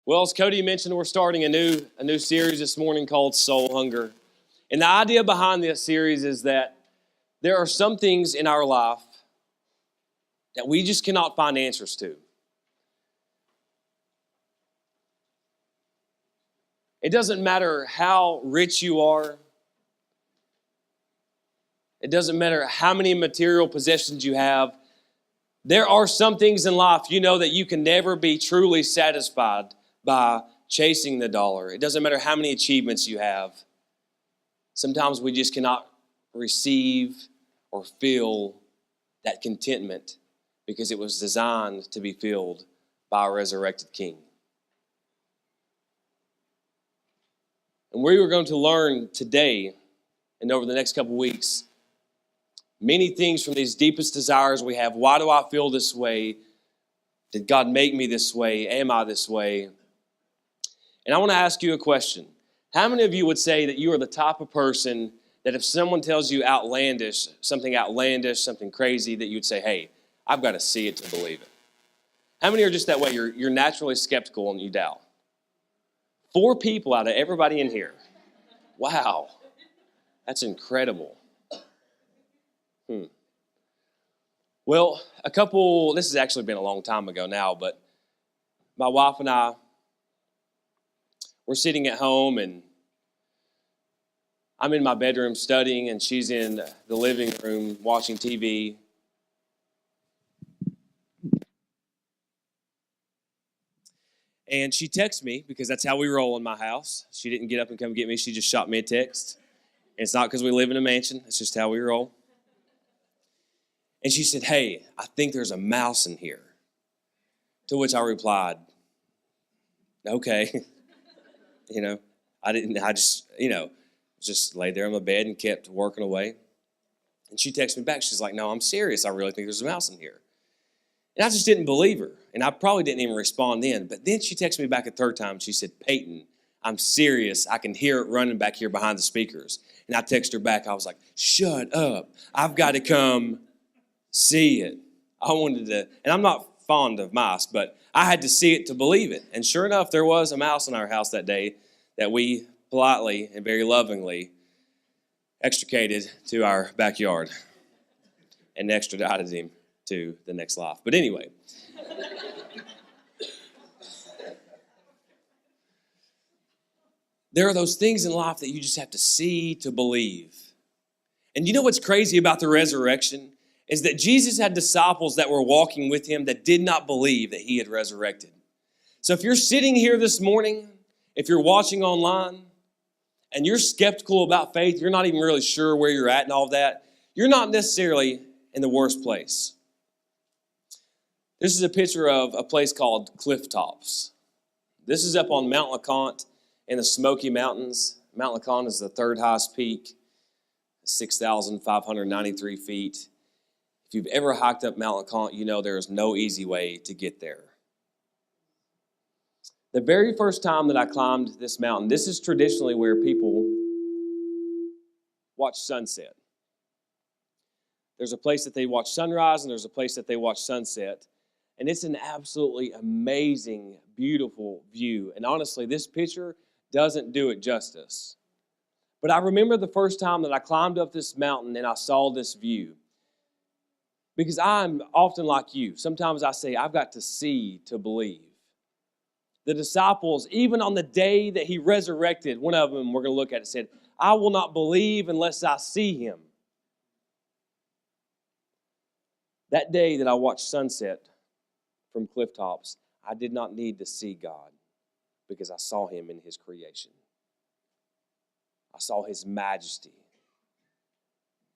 Well, as Cody mentioned, we're starting a new series this morning called Soul Hunger. And the idea behind this series is that there are some things in our life that we just cannot find answers to. It doesn't matter how rich you are. It doesn't matter how many material possessions you have. There are some things in life you know that you can never be truly satisfied by chasing the dollar. It doesn't matter how many achievements you have. Sometimes we just cannot receive or feel that contentment because it was designed to be filled by a resurrected King. And we are going to learn today and over the next couple weeks many things from these deepest desires we have. Why do I feel this way? Did God make me this way? Am I this way? And I want to ask you a question. How many of you would say that you are the type of person that if someone tells you outlandish, something crazy, that you'd say, hey, I've got to see it to believe it? How many are just that way? You're naturally skeptical and you doubt. 4 people out of everybody in here. Wow. That's incredible. Well, this has actually been a long time ago now, but my wife and I, we're sitting at home and I'm in my bedroom studying and she's in the living room watching TV. And she texts me because that's how we roll in my house. She didn't get up and come get me. She just shot me a text. And it's not because we live in a mansion. It's just how we roll. And she said, hey, I think there's a mouse in here. To which I replied, okay. I just laid there on my bed and kept working away. And she texted me back. She's like, no, I'm serious. I really think there's a mouse in here. And I just didn't believe her. And I probably didn't even respond then. But then she texted me back a third time. She said, Peyton, I'm serious. I can hear it running back here behind the speakers. And I texted her back. I was like, shut up. I've got to come see it. I wanted to, and I'm not fond of mice, but I had to see it to believe it. And sure enough, there was a mouse in our house that day that we politely and very lovingly extricated to our backyard and extradited him to the next life. But anyway. There are those things in life that you just have to see to believe. And you know what's crazy about the resurrection? Is that Jesus had disciples that were walking with him that did not believe that he had resurrected. So if you're sitting here this morning, if you're watching online, and you're skeptical about faith, you're not even really sure where you're at and all of that, you're not necessarily in the worst place. This is a picture of a place called Cliff Tops. This is up on Mount LeConte in the Smoky Mountains. Mount LeConte is the third highest peak, 6,593 feet. If you've ever hiked up Mount LeConte, you know there is no easy way to get there. The very first time that I climbed this mountain, this is traditionally where people watch sunset. There's a place that they watch sunrise and there's a place that they watch sunset. And it's an absolutely amazing, beautiful view. And honestly, this picture doesn't do it justice. But I remember the first time that I climbed up this mountain and I saw this view. Because I'm often like you. Sometimes I say, I've got to see to believe. The disciples, even on the day that he resurrected, one of them we're going to look at it, said, I will not believe unless I see him. That day that I watched sunset from Cliff Tops, I did not need to see God because I saw him in his creation. I saw his majesty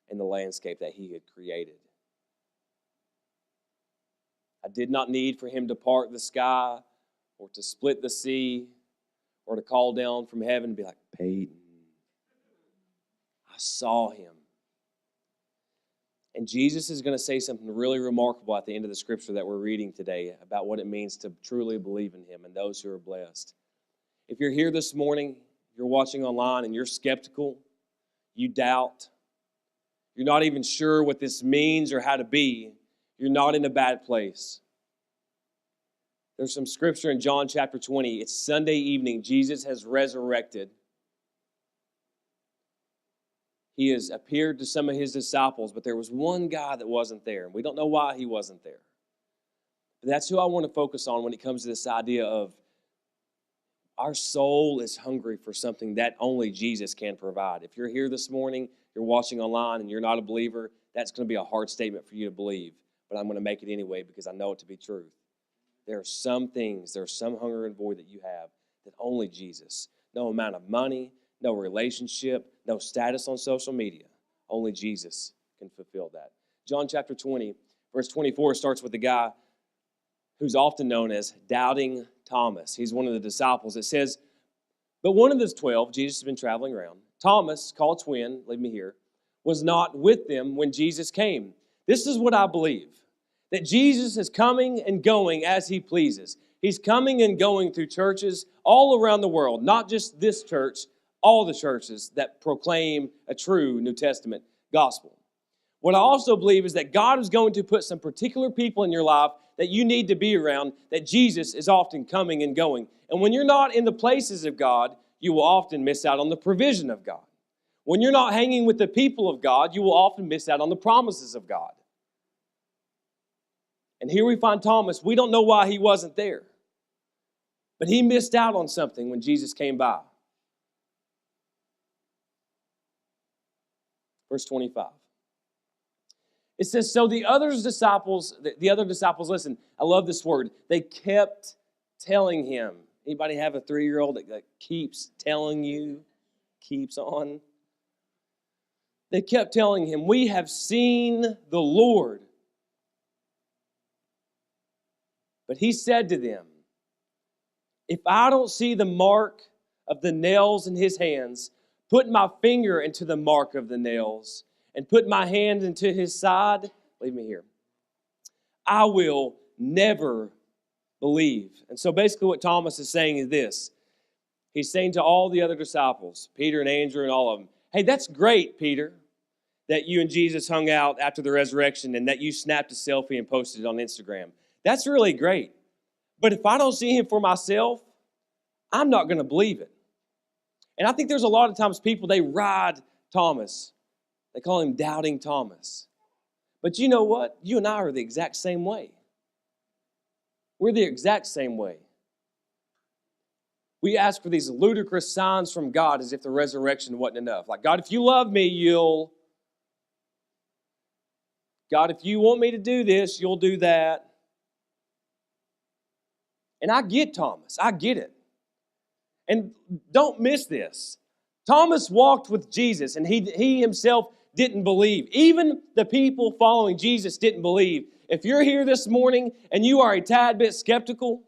in the landscape that he had created. I did not need for him to part the sky or to split the sea or to call down from heaven and be like, Peyton. I saw him. And Jesus is going to say something really remarkable at the end of the scripture that we're reading today about what it means to truly believe in him and those who are blessed. If you're here this morning, you're watching online and you're skeptical, you doubt, you're not even sure what this means or how to be, you're not in a bad place. There's some scripture in John chapter 20. It's Sunday evening. Jesus has resurrected. He has appeared to some of his disciples, but there was one guy that wasn't there. And we don't know why he wasn't there. But that's who I want to focus on when it comes to this idea of our soul is hungry for something that only Jesus can provide. If you're here this morning, you're watching online, and you're not a believer, that's going to be a hard statement for you to believe. But I'm going to make it anyway because I know it to be truth. There are some things, there's some hunger and void that you have that only Jesus, no amount of money, no relationship, no status on social media, only Jesus can fulfill that. John chapter 20, verse 24 starts with the guy who's often known as Doubting Thomas. He's one of the disciples. It says, but one of the 12, Jesus has been traveling around, Thomas, called twin, leave me here, was not with them when Jesus came. This is what I believe, that Jesus is coming and going as he pleases. He's coming and going through churches all around the world, not just this church, all the churches that proclaim a true New Testament gospel. What I also believe is that God is going to put some particular people in your life that you need to be around, that Jesus is often coming and going. And when you're not in the places of God, you will often miss out on the provision of God. When you're not hanging with the people of God, you will often miss out on the promises of God. And here we find Thomas. We don't know why he wasn't there, but he missed out on something when Jesus came by. Verse 25. It says, so the other disciples, listen, I love this word. They kept telling him. Anybody have a 3-year-old that keeps telling you, keeps on? They kept telling him, we have seen the Lord. But he said to them, if I don't see the mark of the nails in his hands, put my finger into the mark of the nails, and put my hand into his side, leave me here, I will never believe. And so basically what Thomas is saying is this. He's saying to all the other disciples, Peter and Andrew and all of them, hey, that's great, Peter, that you and Jesus hung out after the resurrection and that you snapped a selfie and posted it on Instagram. That's really great. But if I don't see him for myself, I'm not going to believe it. And I think there's a lot of times people, they ride Thomas. They call him Doubting Thomas. But you know what? You and I are the exact same way. We're the exact same way. We ask for these ludicrous signs from God as if the resurrection wasn't enough. Like, God, if you love me, you'll. God, if you want me to do this, you'll do that. And I get Thomas. I get it. And don't miss this. Thomas walked with Jesus, and he himself didn't believe. Even the people following Jesus didn't believe. If you're here this morning and you are a tad bit skeptical,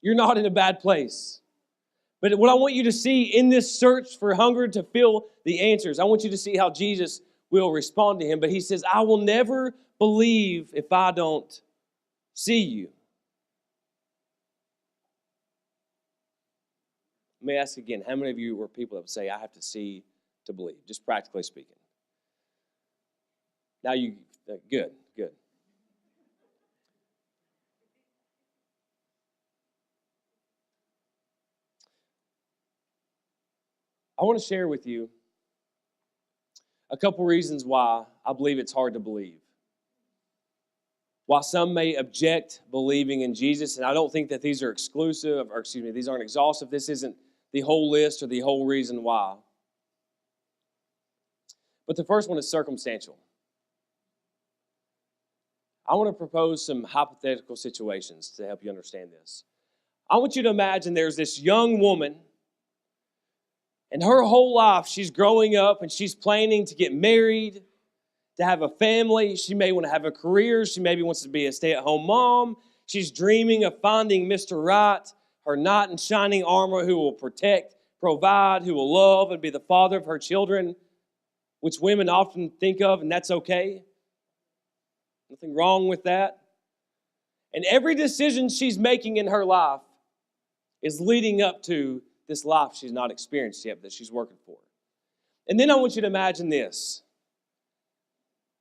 you're not in a bad place. But what I want you to see in this search for hunger to fill the answers, I want you to see how Jesus will respond to him. But he says, I will never believe if I don't see you. Let me ask again, how many of you were people that would say, I have to see to believe, just practically speaking? Now you, good. I want to share with you a couple reasons why I believe it's hard to believe. While some may object believing in Jesus, and I don't think that these are exclusive, or these aren't exhaustive, this isn't the whole list or the whole reason why. But the first one is circumstantial. I want to propose some hypothetical situations to help you understand this. I want you to imagine there's this young woman, and her whole life she's growing up and she's planning to get married, to have a family. She may want to have a career. She maybe wants to be a stay-at-home mom. She's dreaming of finding Mr. Right, her knight in shining armor who will protect, provide, who will love and be the father of her children, which women often think of, and that's okay. Nothing wrong with that. And every decision she's making in her life is leading up to this life she's not experienced yet, that she's working for. And then I want you to imagine this.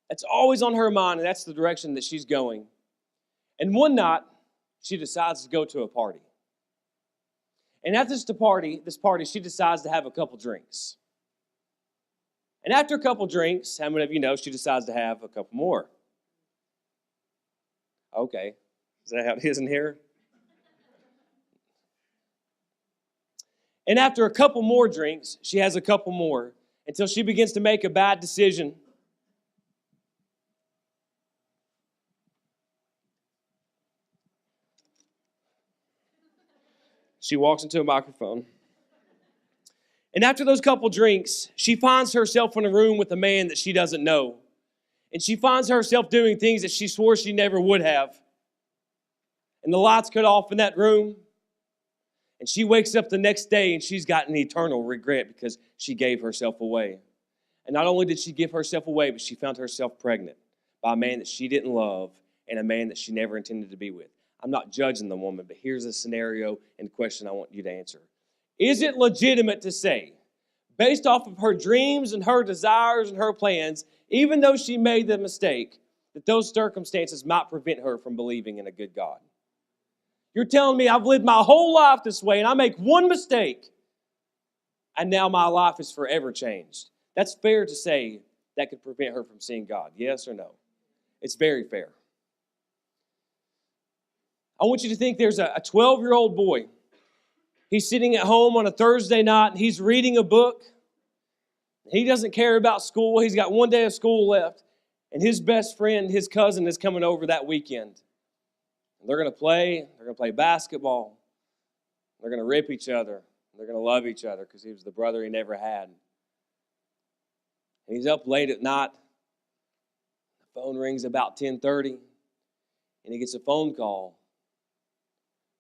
It's always on her mind, and that's the direction that she's going. And one night, she decides to go to a party. And at this party, she decides to have a couple drinks. And after a couple drinks, how many of you know she decides to have a couple more? Okay. Is that how it is in here? And after a couple more drinks, she has a couple more until she begins to make a bad decision. She walks into a microphone. And after those couple drinks, she finds herself in a room with a man that she doesn't know. And she finds herself doing things that she swore she never would have. And the lights cut off in that room. And she wakes up the next day and she's got an eternal regret because she gave herself away. And not only did she give herself away, but she found herself pregnant by a man that she didn't love and a man that she never intended to be with. I'm not judging the woman, but here's a scenario and question I want you to answer. Is it legitimate to say, based off of her dreams and her desires and her plans, even though she made the mistake, that those circumstances might prevent her from believing in a good God? You're telling me I've lived my whole life this way and I make one mistake and now my life is forever changed. That's fair to say that could prevent her from seeing God. Yes or no? It's very fair. I want you to think there's a 12-year-old boy. He's sitting at home on a Thursday night and he's reading a book. He doesn't care about school. He's got one day of school left. And his best friend, his cousin, is coming over that weekend. And they're going to play. They're going to play basketball. They're going to rip each other. They're going to love each other because he was the brother he never had. And he's up late at night. The phone rings about 10:30. And he gets a phone call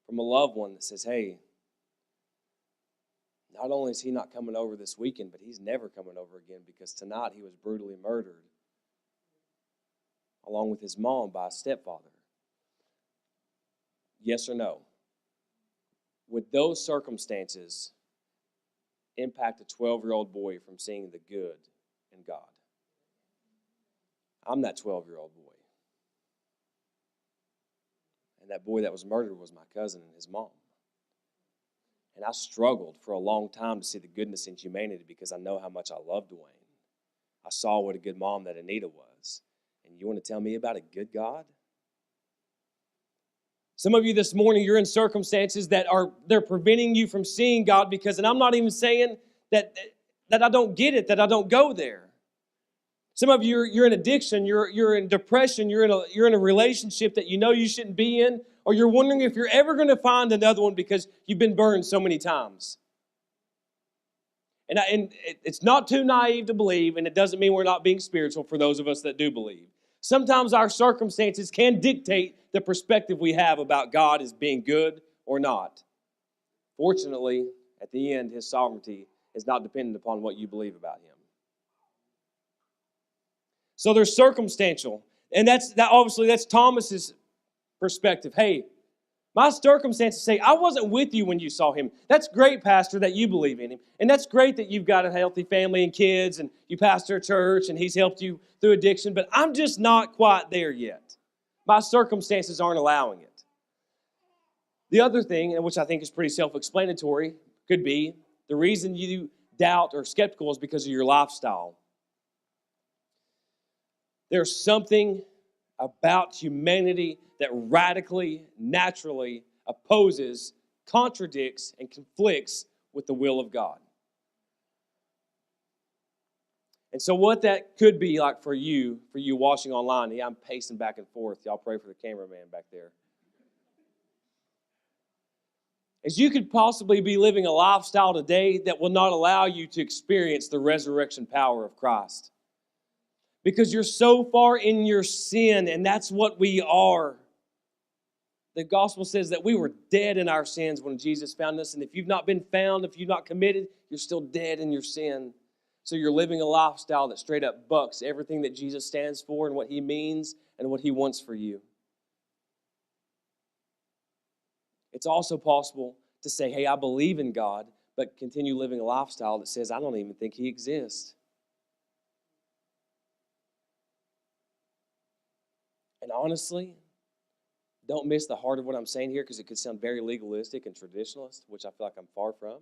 from a loved one that says, hey, not only is he not coming over this weekend, but he's never coming over again because tonight he was brutally murdered along with his mom by a stepfather. Yes or no? Would those circumstances impact a 12-year-old boy from seeing the good in God? I'm that 12-year-old boy. And that boy that was murdered was my cousin and his mom. And I struggled for a long time to see the goodness in humanity because I know how much I love Dwayne. I saw what a good mom that Anita was. And you want to tell me about a good God? Some of you this morning, you're in circumstances that they're preventing you from seeing God because, and I'm not even saying that I don't get it, that I don't go there. Some of you, you're in addiction, you're in depression, you're in a relationship that you know you shouldn't be in, or you're wondering if you're ever going to find another one because you've been burned so many times. And it's not too naive to believe, and it doesn't mean we're not being spiritual for those of us that do believe. Sometimes our circumstances can dictate the perspective we have about God as being good or not. Fortunately, at the end, His sovereignty is not dependent upon what you believe about Him. So there's circumstantial, and that's Thomas's perspective. Hey, my circumstances say, I wasn't with you when you saw him. That's great, Pastor, that you believe in him. And that's great that you've got a healthy family and kids, and you pastor a church, and he's helped you through addiction, but I'm just not quite there yet. My circumstances aren't allowing it. The other thing, and which I think is pretty self-explanatory, could be the reason you doubt or skeptical is because of your lifestyle. There's something about humanity that radically, naturally opposes, contradicts, and conflicts with the will of God. And so what that could be like for you watching online, yeah, I'm pacing back and forth. Y'all pray for the cameraman back there. Is you could possibly be living a lifestyle today that will not allow you to experience the resurrection power of Christ. Because you're so far in your sin, and that's what we are. The gospel says that we were dead in our sins when Jesus found us. And if you've not been found, if you've not committed, you're still dead in your sin. So you're living a lifestyle that straight up bucks everything that Jesus stands for and what He means and what He wants for you. It's also possible to say, hey, I believe in God, but continue living a lifestyle that says, I don't even think He exists. And honestly, Don't miss the heart of what I'm saying here because it could sound very legalistic and traditionalist, which I feel like I'm far from.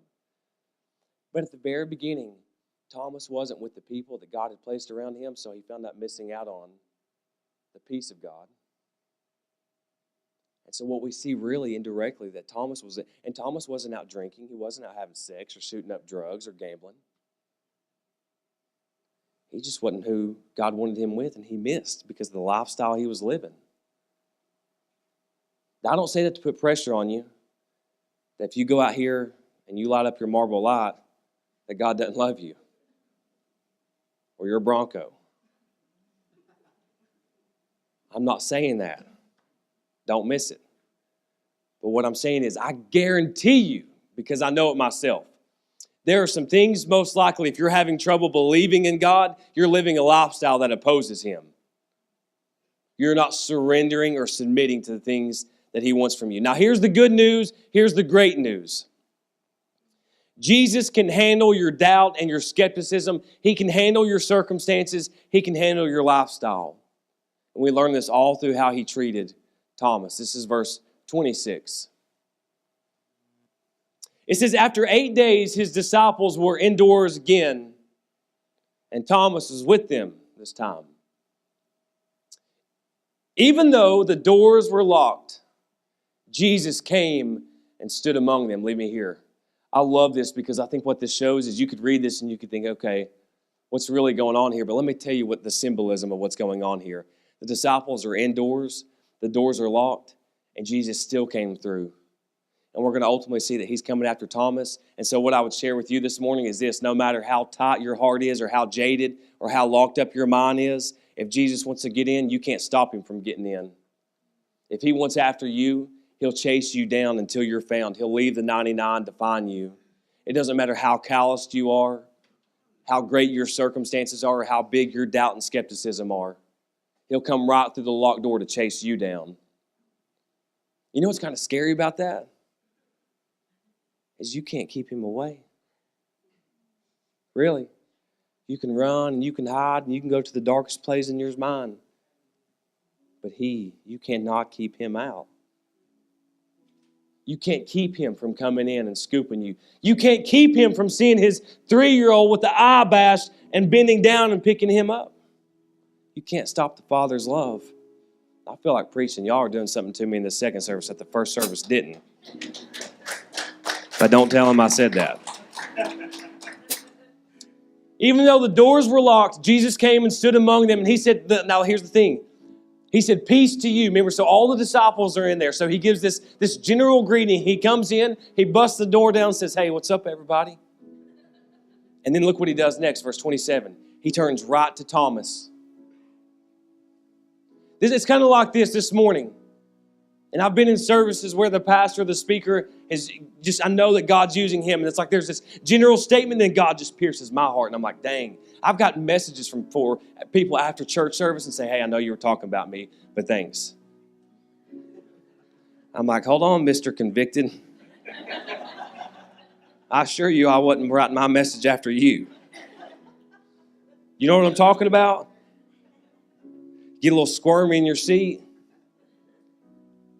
But at the very beginning, Thomas wasn't with the people that God had placed around him, so he found out missing out on the peace of God. And so what we see really indirectly that Thomas wasn't out drinking, he wasn't out having sex or shooting up drugs or gambling. He just wasn't who God wanted him with, and he missed because of the lifestyle he was living. Now, I don't say that to put pressure on you, that if you go out here and you light up your Marble light, that God doesn't love you, or you're a Bronco. I'm not saying that. Don't miss it. But what I'm saying is I guarantee you, because I know it myself, there are some things most likely if you're having trouble believing in God, you're living a lifestyle that opposes Him. You're not surrendering or submitting to the things that He wants from you. Now here's the good news. Here's the great news. Jesus can handle your doubt and your skepticism. He can handle your circumstances. He can handle your lifestyle. And we learn this all through how He treated Thomas. This is verse 26. It says, after 8 days, His disciples were indoors again, and Thomas was with them this time. Even though the doors were locked, Jesus came and stood among them. Leave me here. I love this because I think what this shows is you could read this and you could think, okay, what's really going on here? But let me tell you what the symbolism of what's going on here. The disciples are indoors, the doors are locked, and Jesus still came through. And we're going to ultimately see that He's coming after Thomas. And so what I would share with you this morning is this: no matter how tight your heart is or how jaded or how locked up your mind is, if Jesus wants to get in, you can't stop Him from getting in. If He wants after you, He'll chase you down until you're found. He'll leave the 99 to find you. It doesn't matter how calloused you are, how great your circumstances are, or how big your doubt and skepticism are. He'll come right through the locked door to chase you down. You know what's kind of scary about that? Is you can't keep Him away. Really. You can run and you can hide and you can go to the darkest place in your mind. But you cannot keep Him out. You can't keep Him from coming in and scooping you. You can't keep Him from seeing His 3-year-old with the eye bashed and bending down and picking him up. You can't stop the Father's love. I feel like preaching. Y'all are doing something to me in the second service that the first service didn't. But don't tell Him I said that. Even though the doors were locked, Jesus came and stood among them, and He said, now here's the thing. He said, peace to you. Remember, so all the disciples are in there. So He gives this general greeting. He comes in, He busts the door down and says, hey, what's up, everybody? And then look what He does next, verse 27. He turns right to Thomas. It's kind of like this morning. And I've been in services where the pastor, the speaker, I know that God's using him. And it's like there's this general statement, then God just pierces my heart. And I'm like, dang, I've gotten messages from people after church service and say, hey, I know you were talking about me, but thanks. I'm like, hold on, Mr. Convicted. I assure you I wasn't writing my message after you. You know what I'm talking about? Get a little squirmy in your seat.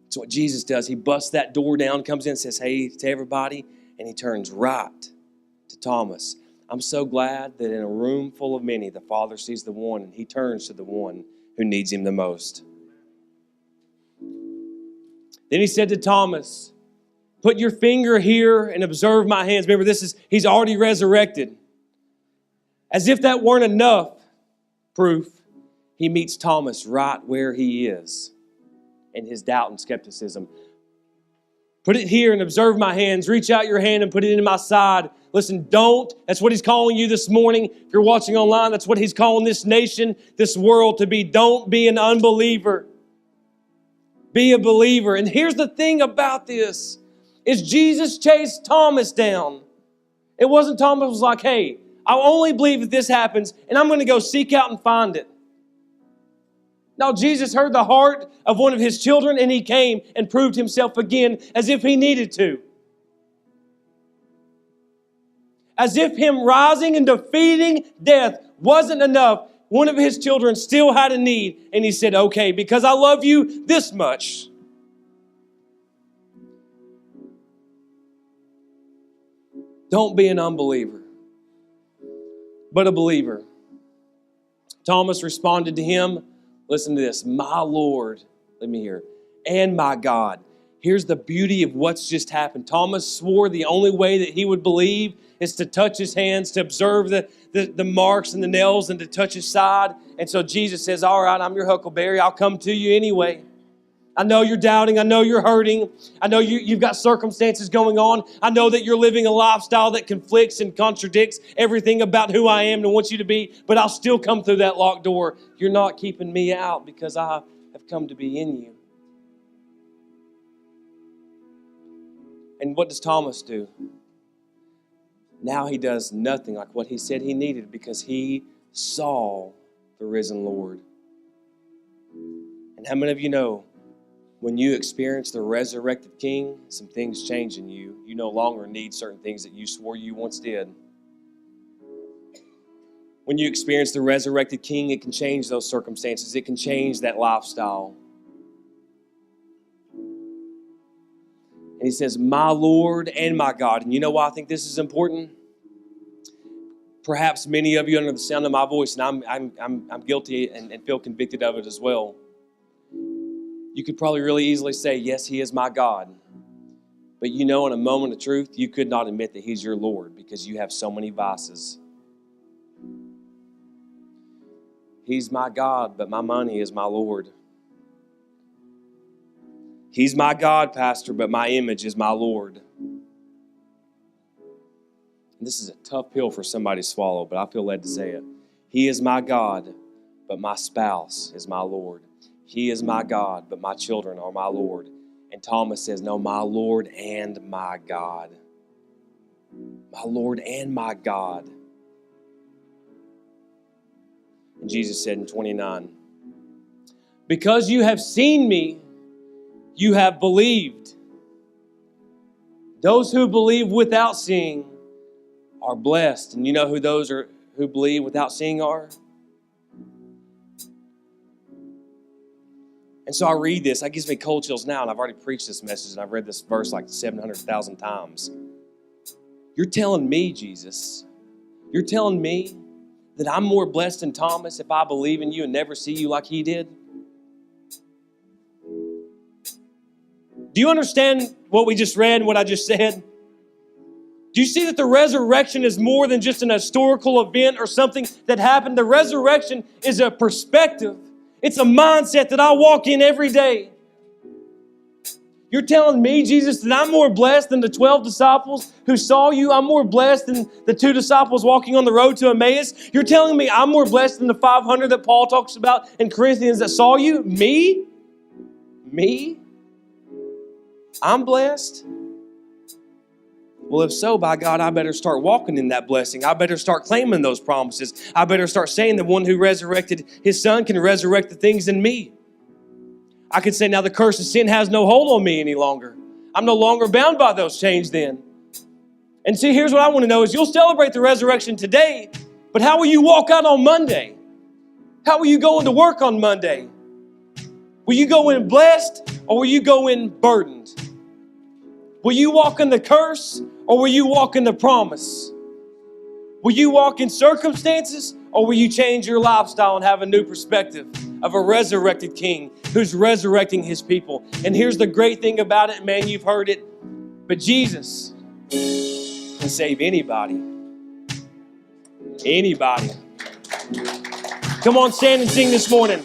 That's what Jesus does. He busts that door down, comes in and says, hey to everybody, and He turns right to Thomas. I'm so glad that in a room full of many, the Father sees the one, and He turns to the one who needs Him the most. Then He said to Thomas, put your finger here and observe my hands. Remember, He's already resurrected. As if that weren't enough proof, He meets Thomas right where he is. And his doubt and skepticism. Put it here and observe my hands. Reach out your hand and put it in my side. Listen, don't. That's what He's calling you this morning. If you're watching online, that's what He's calling this nation, this world to be. Don't be an unbeliever. Be a believer. And here's the thing about this, is Jesus chased Thomas down. It wasn't Thomas was like, hey, I'll only believe if this happens, and I'm going to go seek out and find it. No, Jesus heard the heart of one of His children, and He came and proved Himself again as if He needed to. As if Him rising and defeating death wasn't enough, one of His children still had a need, and He said, okay, because I love you this much, Don't be an unbeliever, but a believer. Thomas responded to him, listen to this, my Lord, let me hear, and my God. Here's the beauty of what's just happened. Thomas swore the only way that he would believe is to touch his hands, to observe the marks and the nails, and to touch his side. And so Jesus says, all right, I'm your huckleberry. I'll come to you anyway. I know you're doubting. I know you're hurting. I know you've got circumstances going on. I know that you're living a lifestyle that conflicts and contradicts everything about who I am and want you to be, but I'll still come through that locked door. You're not keeping me out because I have come to be in you. And what does Thomas do? Now he does nothing like what he said he needed because he saw the risen Lord. And how many of you know when you experience the resurrected King, some things change in you. You no longer need certain things that you swore you once did. When you experience the resurrected King, it can change those circumstances. It can change that lifestyle. And he says, my Lord and my God. And you know why I think this is important? Perhaps many of you under the sound of my voice, and I'm guilty and feel convicted of it as well. You could probably really easily say, yes, he is my God. But you know, in a moment of truth, you could not admit that he's your Lord because you have so many vices. He's my God, but my money is my Lord. He's my God, Pastor, but my image is my Lord. And this is a tough pill for somebody to swallow, but I feel led to say it. He is my God, but my spouse is my Lord. He is my God, but my children are my Lord. And Thomas says, no, my Lord and my God. My Lord and my God. And Jesus said in 29, because you have seen me, you have believed. Those who believe without seeing are blessed. And you know who those are who believe without seeing are? And so I read this. That gives me cold chills now, and I've already preached this message, and I've read this verse like 700,000 times. You're telling me, Jesus, you're telling me that I'm more blessed than Thomas if I believe in you and never see you like he did? Do you understand what we just read and what I just said? Do you see that the resurrection is more than just an historical event or something that happened? The resurrection is a perspective. It's a mindset that I walk in every day. You're telling me, Jesus, that I'm more blessed than the 12 disciples who saw you. I'm more blessed than the 2 disciples walking on the road to Emmaus. You're telling me I'm more blessed than the 500 that Paul talks about in Corinthians that saw you? Me? Me? I'm blessed? Well, if so, by God, I better start walking in that blessing. I better start claiming those promises. I better start saying the one who resurrected his son can resurrect the things in me. I could say now the curse of sin has no hold on me any longer. I'm no longer bound by those chains then. And see, here's what I want to know is you'll celebrate the resurrection today, but how will you walk out on Monday? How will you go into work on Monday? Will you go in blessed or will you go in burdened? Will you walk in the curse or will you walk in the promise? Will you walk in circumstances or will you change your lifestyle and have a new perspective of a resurrected King who's resurrecting his people? And here's the great thing about it, man, you've heard it, but Jesus can save anybody. Anybody. Come on, stand and sing this morning.